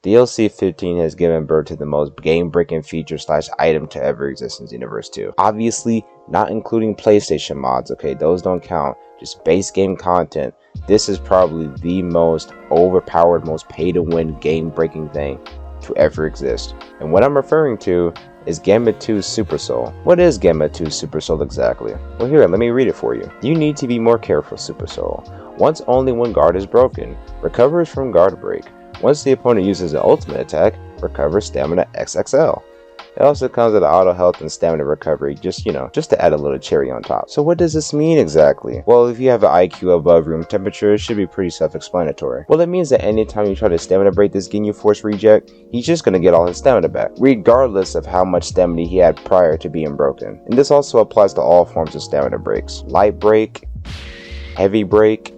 DLC 15 has given birth to the most game-breaking feature / item to ever exist in Xenoverse 2. Obviously, not including PlayStation mods, okay, those don't count, just base game content. This is probably the most overpowered, most pay-to-win game-breaking thing to ever exist. And what I'm referring to is Gambit 2's Super Soul. What is Gambit 2's Super Soul exactly? Well, here, let me read it for you. You need to be more careful, Super Soul. Once only one guard is broken, recovers from guard break. Once the opponent uses an ultimate attack, recover stamina XXL. It also comes with auto health and stamina recovery, just to add a little cherry on top. So what does this mean exactly? Well, if you have an IQ above room temperature, it should be pretty self-explanatory. Well, it means that anytime you try to stamina break this Ginyu Force reject, he's just gonna get all his stamina back, regardless of how much stamina he had prior to being broken. And this also applies to all forms of stamina breaks. Light break, heavy break,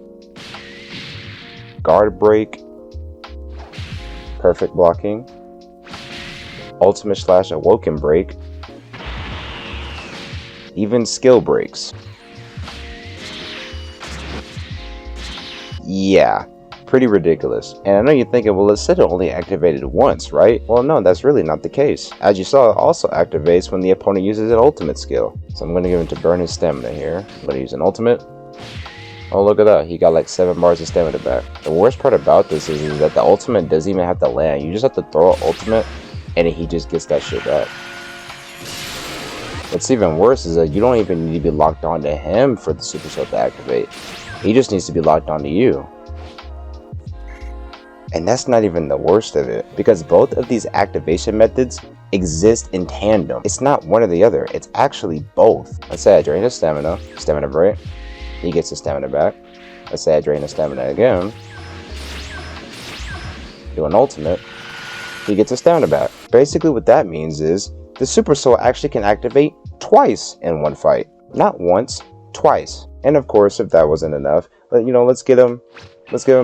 guard break, perfect blocking, ultimate / awoken break, even skill breaks. Yeah, pretty ridiculous. And I know you're thinking, well, it said it only activated once, right? Well, no, that's really not the case. As you saw, it also activates when the opponent uses an ultimate skill. So I'm going to give him to burn his stamina here. I'm going to use an ultimate. Oh, look at that. He got like 7 bars of stamina back. The worst part about this is that the ultimate doesn't even have to land. You just have to throw an ultimate and he just gets that shit back. What's even worse is that you don't even need to be locked onto him for the Super Soul to activate. He just needs to be locked onto you. And that's not even the worst of it, because both of these activation methods exist in tandem. It's not one or the other, it's actually both. Let's say I drain his stamina break. He gets his stamina back. Let's say I drain his stamina again. Do an ultimate. He gets his stamina back. Basically what that means is the Super Soul actually can activate twice in one fight. Not once, twice. And of course, if that wasn't enough, let's give him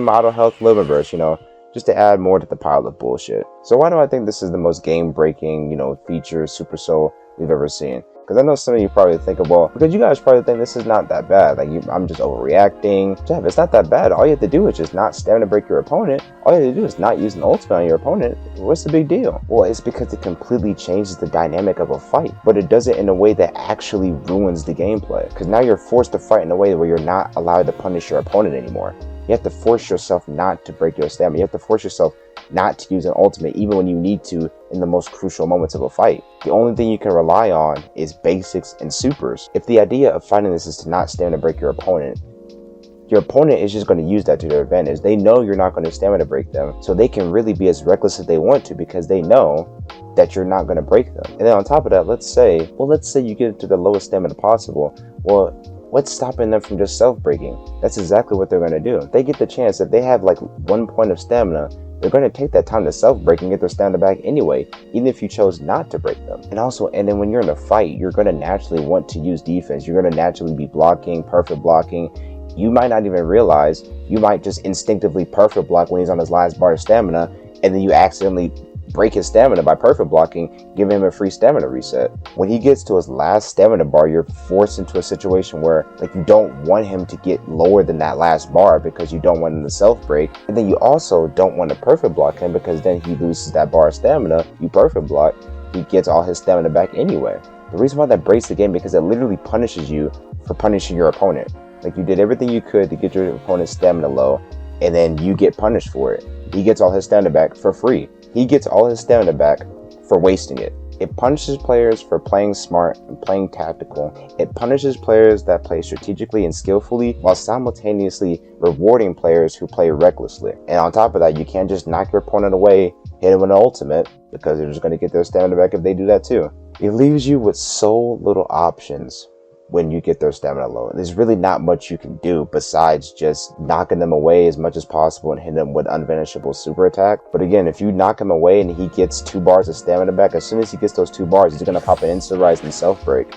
auto health Xenoverse, just to add more to the pile of bullshit. So why do I think this is the most game-breaking, feature Super Soul we've ever seen? Because I know some of you probably think, well, because you guys probably think this is not that bad. Like, I'm just overreacting. Jeff, it's not that bad. All you have to do is just not stamina break your opponent. All you have to do is not use an ultimate on your opponent. What's the big deal? Well, it's because it completely changes the dynamic of a fight, but it does it in a way that actually ruins the gameplay. Because now you're forced to fight in a way where you're not allowed to punish your opponent anymore. You have to force yourself not to break your stamina. You have to force yourself not to use an ultimate even when you need to in the most crucial moments of a fight. The only thing you can rely on is basics and supers. If the idea of fighting this is to not stamina break your opponent is just going to use that to their advantage. They know you're not going to stamina break them, so they can really be as reckless as they want to because they know that you're not going to break them. And then on top of that, let's say you get to the lowest stamina possible. Well, what's stopping them from just self-breaking? That's exactly what they're going to do. If they get the chance, if they have like 1 point of stamina, they're going to take that time to self-break and get their stamina back anyway, even if you chose not to break them. And then when you're in a fight, you're going to naturally want to use defense. You're going to naturally be blocking, perfect blocking. You might not even realize, you might just instinctively perfect block when he's on his last bar of stamina, and then you accidentally break his stamina by perfect blocking, giving him a free stamina reset. When he gets to his last stamina bar, you're forced into a situation where you don't want him to get lower than that last bar because you don't want him to self-break. And then you also don't want to perfect block him because then he loses that bar of stamina. You perfect block, he gets all his stamina back anyway. The reason why that breaks the game because it literally punishes you for punishing your opponent. You did everything you could to get your opponent's stamina low, and then you get punished for it. He gets all his stamina back for free. He gets all his stamina back for wasting it. It punishes players for playing smart and playing tactical. It punishes players that play strategically and skillfully while simultaneously rewarding players who play recklessly. And on top of that, you can't just knock your opponent away, hit him with an ultimate, because they're just going to get their stamina back if they do that too. It leaves you with so little options when you get their stamina low. There's really not much you can do besides just knocking them away as much as possible and hitting them with unvanishable super attack. But again, if you knock him away and he gets 2 bars of stamina back, as soon as he gets those 2 bars, he's gonna pop an instant rise and self-break.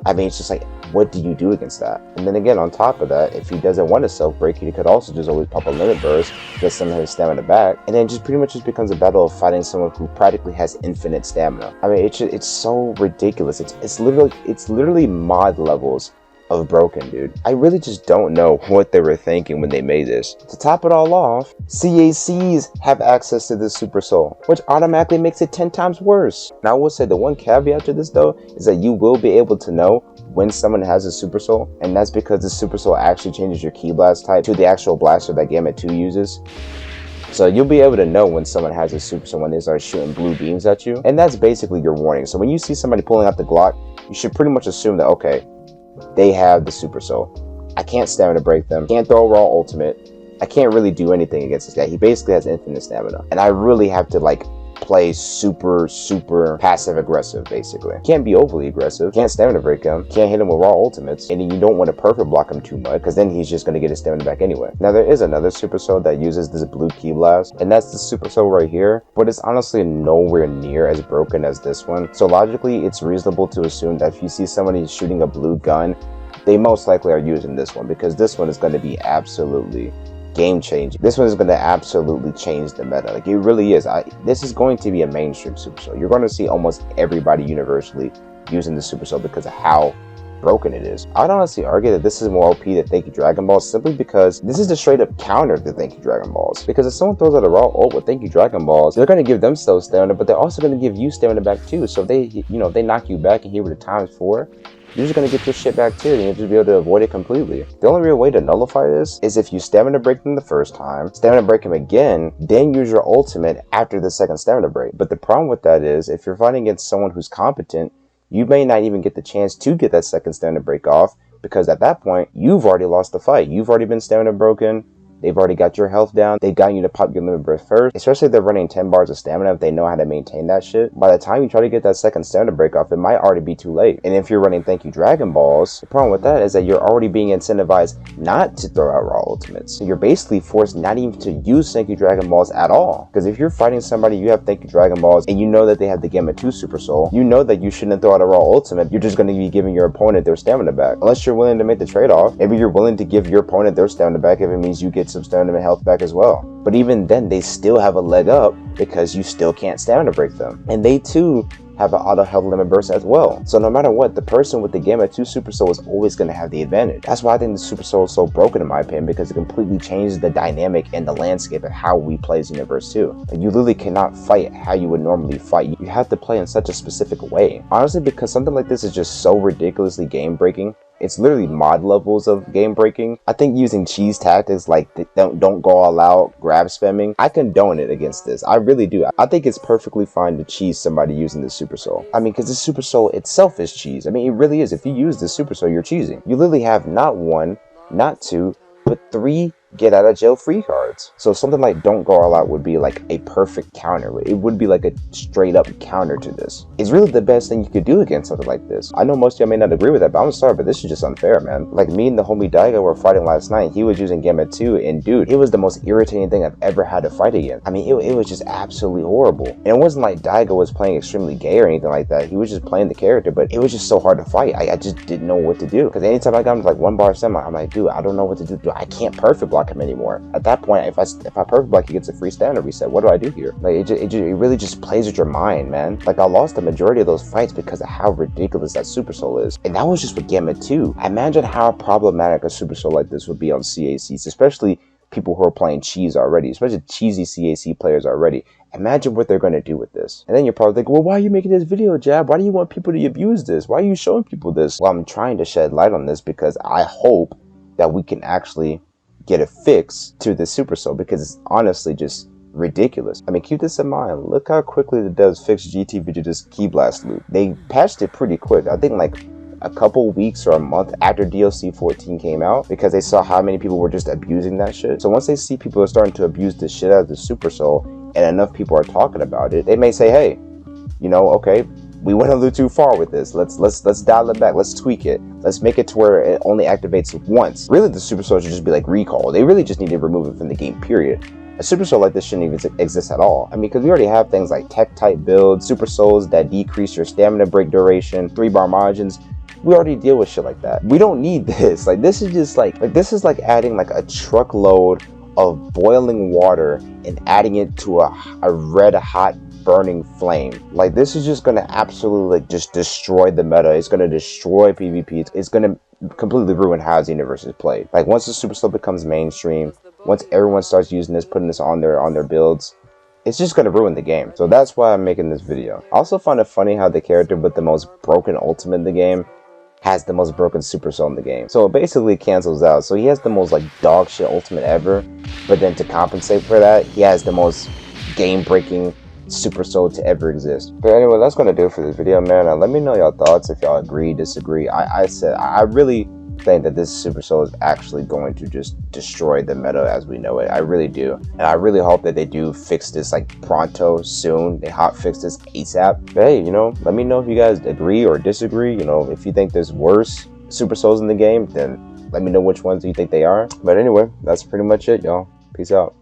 I mean, it's just what do you do against that? And then again, on top of that, if he doesn't want to self-break, he could also just always pop a limit burst, get some of his stamina back, and then just pretty much just becomes a battle of fighting someone who practically has infinite stamina. I mean, it's so ridiculous. It's literally mod levels of broken, dude. I really just don't know what they were thinking when they made this. To top it all off, CACs have access to this Super Soul, which automatically makes it 10 times worse. Now I will say the one caveat to this though is that you will be able to know when someone has a Super Soul, and that's because the Super Soul actually changes your Key Blast type to the actual blaster that GAMEBREAKING uses. So you'll be able to know when someone has a Super Soul when they start shooting blue beams at you, and that's basically your warning. So when you see somebody pulling out the Glock, you should pretty much assume that, okay, they have the Super Soul. I can't stamina break them, can't throw a raw ultimate, I can't really do anything against this guy. He basically has infinite stamina, and I really have to like play super passive aggressive. Basically can't be overly aggressive, can't stamina break him, can't hit him with raw ultimates, and you don't want to perfect block him too much because then he's just going to get his stamina back anyway. Now there is another Super Soul that uses this blue Key Blast, and that's the Super Soul right here, but it's honestly nowhere near as broken as this one. So logically it's reasonable to assume that if you see somebody shooting a blue gun, they most likely are using this one, because this one is going to be absolutely game changing. This one is going to absolutely change the meta. Like, it really is. This is going to be a mainstream Super Soul. You're going to see almost everybody universally using the Super Soul because of how broken it is. I'd honestly argue that this is more OP than Thank You Dragon Balls, simply because this is the straight up counter to Thank You Dragon Balls. Because if someone throws out a raw ult with Thank You Dragon Balls, they're going to give themselves stamina, but they're also going to give you stamina back too. So if they, they knock you back and hit with a ×4, you're just going to get your shit back too, and you'll just be able to avoid it completely. The only real way to nullify this is if you stamina break them the first time, stamina break him again, then use your ultimate after the second stamina break. But the problem with that is, if you're fighting against someone who's competent, you may not even get the chance to get that second stamina break off, because at that point, you've already lost the fight. You've already been stamina broken. They've already got your health down. They've gotten you to pop your limit breath first. Especially if they're running 10 bars of stamina, if they know how to maintain that shit. By the time you try to get that second stamina break off, it might already be too late. And if you're running Thank You Dragon Balls, the problem with that is that you're already being incentivized not to throw out raw ultimates. So you're basically forced not even to use Thank You Dragon Balls at all. Because if you're fighting somebody, you have Thank You Dragon Balls, and you know that they have the Gamma 2 Super Soul, you know that you shouldn't throw out a raw ultimate. You're just going to be giving your opponent their stamina back. Unless you're willing to make the trade-off. Maybe you're willing to give your opponent their stamina back if it means you get some stamina and health back as well. But even then, they still have a leg up because you still can't stamina break them. And they too have an auto health limit burst as well. So no matter what, the person with the Gamma 2 Super Soul is always going to have the advantage. That's why I think the Super Soul is so broken in my opinion, because it completely changes the dynamic and the landscape of how we play Xenoverse 2. Like, you literally cannot fight how you would normally fight. You have to play in such a specific way. Honestly, because something like this is just so ridiculously game breaking. It's literally mod levels of game breaking. I think using cheese tactics like don't go all out, grab spamming, I condone it against this. I really do. I think it's perfectly fine to cheese somebody using the Super Soul. I mean, because the Super Soul itself is cheese. I mean, it really is. If you use the Super Soul, you're cheesing. You literally have not one, not two, but 3 get out of jail free cards. So something like don't go all out would be like a perfect counter. It would be like a straight up counter to this. It's really the best thing you could do against something like this. I know most of y'all may not agree with that, but I'm sorry, but this is just unfair, man. Like, me and the homie Daigo were fighting last night. He was using Gamma 2, and dude, it was the most irritating thing I've ever had to fight against. I mean, it was just absolutely horrible. And it wasn't like Daigo was playing extremely gay or anything like that. He was just playing the character, but it was just so hard to fight. I just didn't know what to do. Because anytime I got him to like 1 bar semi, I'm like, dude, I don't know what to do. Dude, I can't perfect block him anymore. At that point, if I perfect block, he gets a free stamina reset. What do I do here? Like, it really just plays with your mind, man. Like, I lost the majority of those fights because of how ridiculous that Super Soul is. And that was just with Gamma 2. Imagine how problematic a Super Soul like this would be on CACs, especially people who are playing cheese already, especially cheesy CAC players already. Imagine what they're going to do with this. And then you're probably thinking, well, why are you making this video, Jab? Why do you want people to abuse this? Why are you showing people this? Well, I'm trying to shed light on this because I hope that we can actually get a fix to the Super Soul, because it's honestly just ridiculous. I mean, keep this in mind. Look how quickly it does fix GT Vegeta's Key Blast loop. They patched it pretty quick. I think like a couple weeks or a month after DLC 14 came out, because they saw how many people were just abusing that shit. So once they see people are starting to abuse the shit out of the Super Soul, and enough people are talking about it, they may say, hey, okay, we went a little too far with this. Let's dial it back. Let's tweak it. Let's make it to where it only activates once. Really, the Super Soul should just be like recall. They really just need to remove it from the game, period. A Super Soul like this shouldn't even exist at all. I mean, because we already have things like tech type builds, Super Souls that decrease your stamina break duration, 3-bar margins. We already deal with shit like that. We don't need this. Like, this is just like this is like adding like a truckload of boiling water and adding it to a red hot burning flame. Like, this is just gonna absolutely like just destroy the meta. It's gonna destroy PvP. It's gonna completely ruin how Xenoverse is played. Like, once the Super Soul becomes mainstream, once everyone starts using this, putting this on their builds, it's just gonna ruin the game. So that's why I'm making this video. I also find it funny how the character with the most broken ultimate in the game has the most broken Super Soul in the game. So it basically cancels out. So he has the most like dog shit ultimate ever, but then to compensate for that, he has the most game-breaking Super Soul to ever exist. But anyway, that's gonna do it for this video, man. Let me know your thoughts, if y'all agree, disagree. I really think that this Super Soul is actually going to just destroy the meta as we know it. I really do. And I really hope that they do fix this like pronto, soon. They hot fix this ASAP. But hey, you know, let me know if you guys agree or disagree. You know, if you think there's worse Super Souls in the game, then let me know which ones you think they are. But anyway, that's pretty much it, y'all. Peace out.